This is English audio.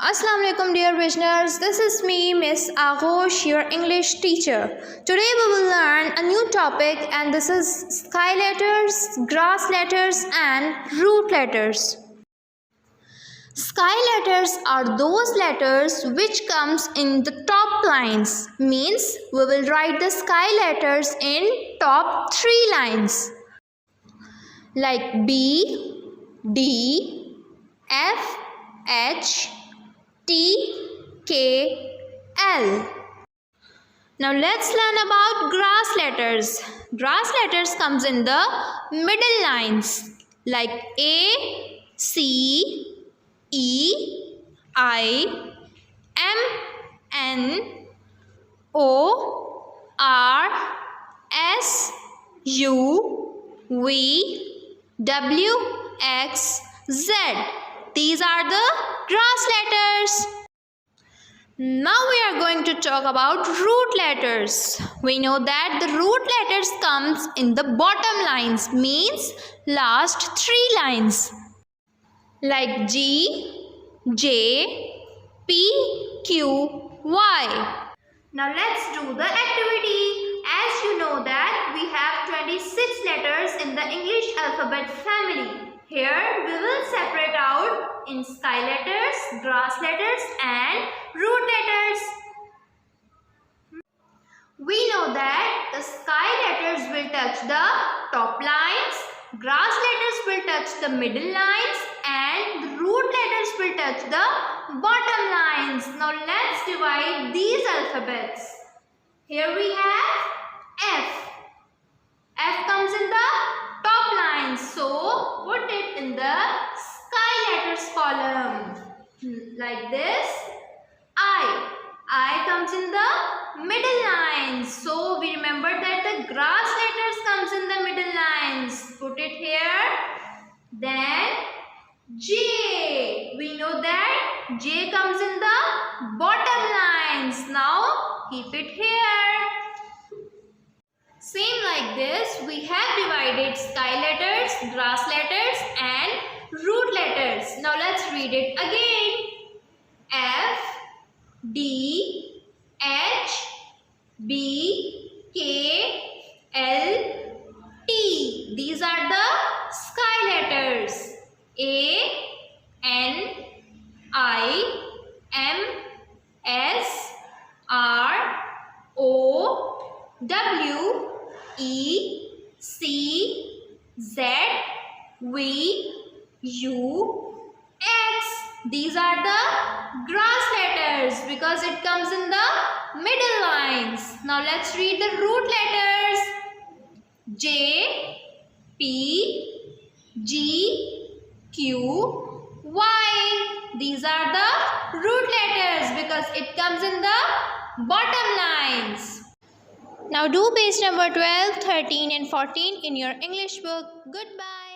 Assalamu alaikum dear listeners, this is me Miss Aghosh, your English teacher. Today we will learn a new topic and this is sky letters, grass letters and root letters. Sky letters are those letters which comes in the top lines, means we will write the sky letters in top 3 lines like B, D, F, H, T, K, L. Now let's learn about grass letters. Grass letters comes in the middle lines like A, C, E, I, M, N, O, R, S, U, V, W, X, Z. These are the grass letters. Now we are going to talk about root letters. We know that the root letters comes in the bottom lines, means last 3 lines like G, J, P, Q, Y. Now let's do the activity. As you know that we have 26 letters in the English alphabet family. Here we will separate out in sky letters, grass letters and root letters. We know that the sky letters will touch the top lines, grass letters will touch the middle lines and the root letters will touch the bottom lines. Now let's divide these alphabets. Here we have F. F comes in the top line, so put it in the sky letters column like this. I comes in the middle lines, so we remember that the grass letters comes in the middle lines. Put it here. Then J, we know that J comes in the bottom lines. Now keep it here. Same like this, we have divided sky letters, grass letters and root letters. Now let's read it again. F, D, H, B, K, L, T. These are the sky letters. A, N, I, M, S, R, O, W, E, C, Z, V, U, X. These are the grass letters because it comes in the middle lines. Now let's read the root letters. J, P, G, Q, Y. These are the root letters because it comes in the bottom lines. Now do page number 12, 13 and 14 in your English book. Goodbye.